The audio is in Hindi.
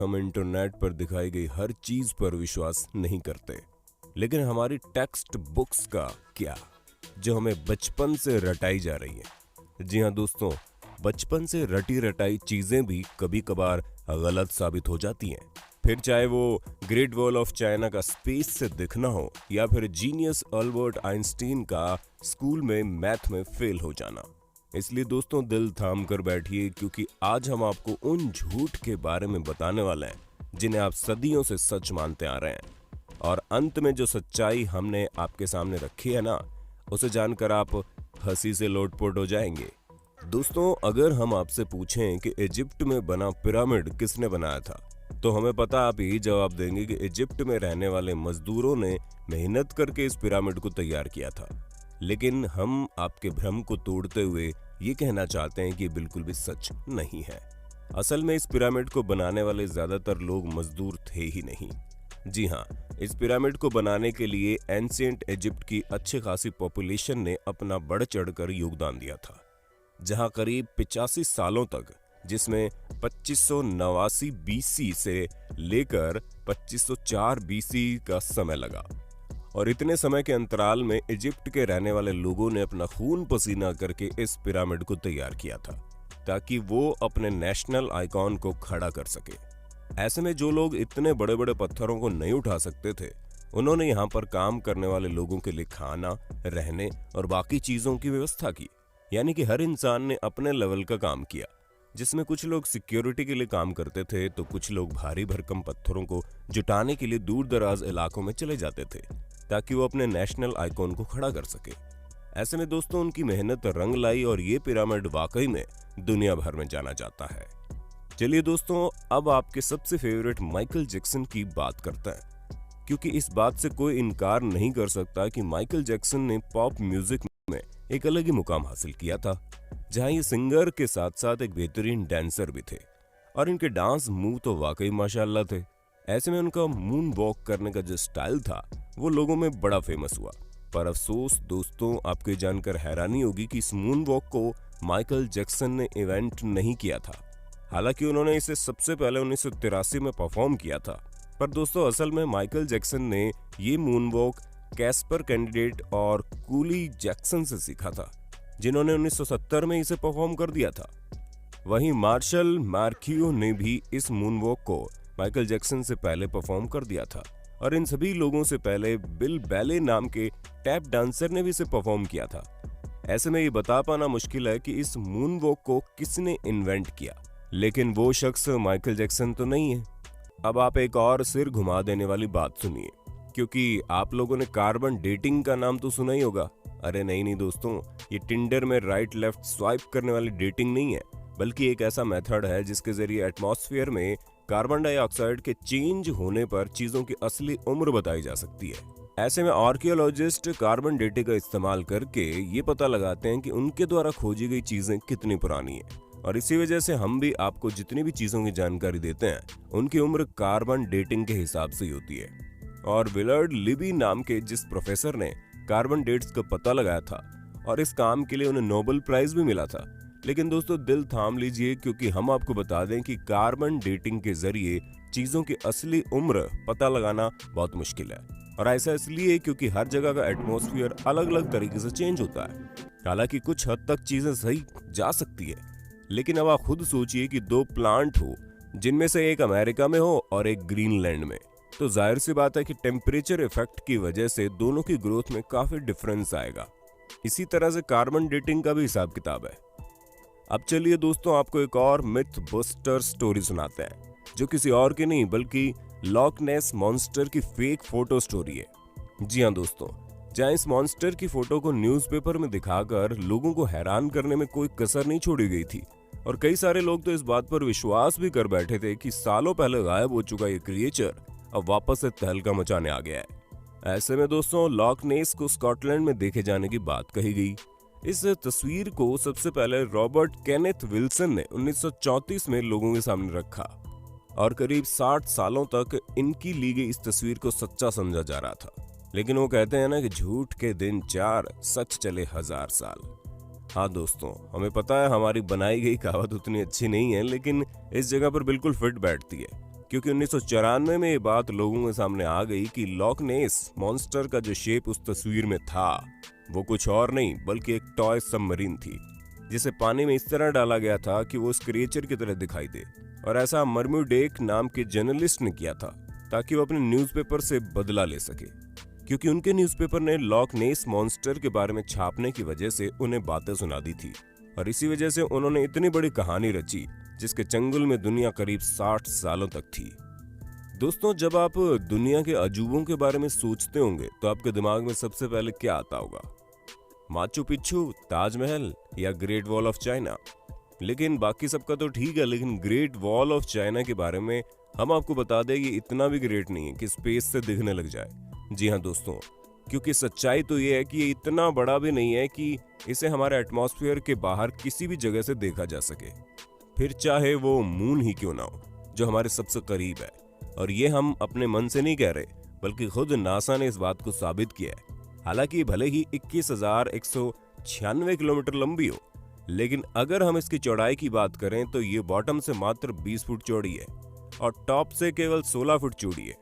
हम इंटरनेट पर दिखाई गई हर चीज पर विश्वास नहीं करते, लेकिन हमारी टेक्स्ट बुक्स का क्या, जो हमें बचपन से रटाई जा रही है। जी हाँ दोस्तों, बचपन से रटी रटाई चीजें भी कभी कभार गलत साबित हो जाती हैं। फिर चाहे वो ग्रेट वॉल ऑफ चाइना का स्पेस से दिखना हो या फिर जीनियस अल्बर्ट आइंस्टीन का स्कूल में मैथ में फेल हो जाना। इसलिए दोस्तों दिल थाम कर बैठिए, क्योंकि आज हम आपको उन झूठ के बारे में बताने वाले हैं जिन्हें आप सदियों से सच मानते आ रहे हैं। और अंत में जो सच्चाई हमने आपके सामने रखी है ना, उसे जानकर आप हंसी से लोटपोट हो जाएंगे। दोस्तों, अगर हम आपसे पूछें कि इजिप्ट में बना पिरामिड किसने बनाया था, तो हमें पता आप यही जवाब देंगे कि इजिप्ट में रहने वाले मजदूरों ने मेहनत करके इस पिरामिड को तैयार किया था। लेकिन हम आपके भ्रम को तोड़ते हुए ये कहना चाहते हैं कि बिल्कुल भी सच नहीं है। असल में इस पिरामिड को बनाने वाले ज्यादातर लोग मजदूर थे ही नहीं। जी हाँ, इस पिरामिड को बनाने के लिए एंशिएंट इजिप्ट की अच्छी खासी पॉपुलेशन ने अपना बढ़ चढ़कर योगदान दिया था, जहां करीब 85 सालों तक, जिसमें 2589 बीसी से लेकर 2504 बीसी का समय लगा। और इतने समय के अंतराल में इजिप्ट के रहने वाले लोगों ने अपना खून पसीना करके इस पिरामिड को तैयार किया था, ताकि वो अपने नेशनल आइकॉन को खड़ा कर सके। ऐसे में जो लोग इतने बड़े बड़े पत्थरों को नहीं उठा सकते थे, उन्होंने यहाँ पर काम करने वाले लोगों के लिए खाना, रहने और बाकी चीजों की व्यवस्था की। यानी कि हर इंसान ने अपने लेवल का काम किया, जिसमें कुछ लोग सिक्योरिटी के लिए काम करते थे, तो कुछ लोग भारी भरकम पत्थरों को जुटाने के लिए दूर दराज इलाकों में चले जाते थे, ताकि वो अपने नेशनल आइकॉन को खड़ा कर सके। ऐसे में दोस्तों उनकी मेहनत रंग लाई और ये पिरामिड वाकई में दुनिया भर में जाना जाता है। चलिए दोस्तों, अब आपके सबसे फेवरेट माइकल जैक्सन की बात करते हैं, क्योंकि इस बात से कोई इनकार नहीं कर सकता कि माइकल जैक्सन ने पॉप म्यूजिक में एक अलग ही मुकाम हासिल किया था, जहां ये सिंगर के साथ साथ एक बेहतरीन डांसर भी थे और इनके डांस मूव तो वाकई माशाल्लाह थे। ऐसे में उनका मून वॉक करने का जो स्टाइल था वो लोगों में बड़ा फेमस हुआ। पर अफसोस दोस्तों, आपको जानकर हैरानी होगी कि इस मून वॉक को माइकल जैक्सन ने इवेंट नहीं किया था। हालांकि उन्होंने इसे सबसे पहले 1983 में परफॉर्म किया था। पर दोस्तों असल में माइकल जैक्सन ने ये मून वॉक कैस्पर कैंडिडेट और कूली जैक्सन से सीखा था, जिन्होंने 1970 में इसे परफॉर्म कर दिया था। वहीं मार्शल मार्कियो ने भी इस मून वॉक को माइकल जैक्सन से पहले परफॉर्म कर दिया था, और इन सभी लोगों से पहले बिल बैले नाम के टैप डांसर ने भी इसे परफॉर्म किया था। ऐसे में ये बता पाना मुश्किल है कि इस मून वॉक को किसने इन्वेंट किया, लेकिन वो शख्स माइकल जैक्सन तो नहीं है। अब आप एक और सिर घुमा देने वाली बात सुनिए, क्योंकि आप लोगों ने कार्बन डेटिंग का नाम तो सुना ही होगा। अरे नहीं दोस्तों, ये टिंडर में राइट लेफ्ट स्वाइप करने वाली डेटिंग नहीं है, बल्कि एक ऐसा मेथड है जिसके जरिए एटमॉस्फेयर में कार्बन डाइऑक्साइड के चेंज होने पर चीजों की असली उम्र बताई जा सकती है। ऐसे में आर्कियोलॉजिस्ट कार्बन डेटिंग का इस्तेमाल करके ये पता लगाते हैं कि उनके द्वारा खोजी गई चीजें कितनी पुरानी है, और इसी वजह से हम भी आपको जितनी भी चीजों की जानकारी देते हैं उनकी उम्र कार्बन डेटिंग के हिसाब से ही होती है। और विलर्ड लिबी नाम के जिस प्रोफेसर ने कार्बन डेट्स का पता लगाया था, और इस काम के लिए उन्हें नोबेल प्राइज भी मिला था। लेकिन दोस्तों दिल थाम लीजिए, क्योंकि हम आपको बता दें कि कार्बन डेटिंग के जरिए चीजों की असली उम्र पता लगाना बहुत मुश्किल है। और ऐसा इसलिए क्योंकि हर जगह का एटमॉस्फेयर अलग अलग तरीके से चेंज होता है। हालांकि कुछ हद तक चीजें सही जा सकती है, लेकिन अब आप खुद सोचिए कि दो प्लांट हो, जिनमें से एक अमेरिका में हो और एक ग्रीनलैंड में, तो जाहिर सी बात है कि टेम्परेचर इफेक्ट की वजह से दोनों की ग्रोथ में काफी डिफरेंस आएगा। इसी तरह से कार्बन डेटिंग का भी हिसाब किताब है। अब चलिए दोस्तों, आपको एक और मिथ बस्टर स्टोरी सुनाते हैं, जो किसी और की नहीं बल्कि लॉक नेस मॉन्स्टर की फेक फोटो स्टोरी है। जी हाँ दोस्तों, जहां इस मॉन्स्टर की फोटो को न्यूज़पेपर में दिखाकर लोगों को हैरान करने में कोई कसर नहीं छोड़ी गई थी, और कई सारे लोग तो इस बात पर विश्वास भी कर बैठे थे कि सालों पहले गायब हो चुका ये क्रिएचर अब वापस से तहलका मचाने आ गया है। ऐसे में दोस्तों लॉक नेस को स्कॉटलैंड में देखे जाने की बात कही गई। इस तस्वीर को सबसे पहले रॉबर्ट केनेथ विल्सन ने 1934 में लोगों के सामने रखा, और करीब 60 सालों तक इनकी ली गई इस तस्वीर को सच्चा समझा जा रहा था। लेकिन वो कहते हैं ना कि झूठ के दिन 4, सच चले 1000 साल। हाँ दोस्तों, हमें पता है हमारी बनाई गई कहावत उतनी अच्छी नहीं है, लेकिन इस जगह पर बिल्कुल फिट बैठती है, क्योंकि 1994 में ये बात लोगों के सामने आ गई कि लॉक नेस मॉन्स्टर का जो शेप उस तस्वीर में था वो कुछ और नहीं बल्कि एक टॉय सबमरीन थी, जिसे पानी में इस तरह डाला गया था कि वो उस क्रिएचर की तरह दिखाई दे। और ऐसा मर्म्यूडेक नाम के जर्नलिस्ट ने किया था ताकि वो अपने न्यूज़पेपर से बदला ले सके, क्योंकि उनके न्यूज़पेपर ने लॉक नेस मॉन्स्टर के बारे में छापने की वजह से उन्हें बातें सुना दी थी। और इसी वजह से उन्होंने इतनी बड़ी कहानी रची जिसके चंगुल में दुनिया करीब 60 सालों तक थी। दोस्तों, जब आप दुनिया के अजूबों के बारे में सोचते होंगे तो आपके दिमाग में सबसे पहले क्या आता होगा? माचू पिच्चू, ताजमहल या ग्रेट वॉल ऑफ चाइना? लेकिन बाकी सबका तो ठीक है, लेकिन ग्रेट वॉल ऑफ चाइना के बारे में हम आपको बता दें कि इतना भी ग्रेट नहीं है कि स्पेस से दिखने लग जाए। जी हाँ दोस्तों, क्योंकि सच्चाई तो ये है कि ये इतना बड़ा भी नहीं है कि इसे हमारे एटमॉस्फेयर के बाहर किसी भी जगह से देखा जा सके, फिर चाहे वो मून ही क्यों ना हो जो हमारे सबसे करीब है। और ये हम अपने मन से नहीं कह रहे, बल्कि खुद नासा ने इस बात को साबित किया है। हालांकि भले ही 21,196 किलोमीटर लंबी हो, लेकिन अगर हम इसकी चौड़ाई की बात करें तो ये बॉटम से मात्र 20 फुट चौड़ी है और टॉप से केवल 16 फुट चौड़ी है।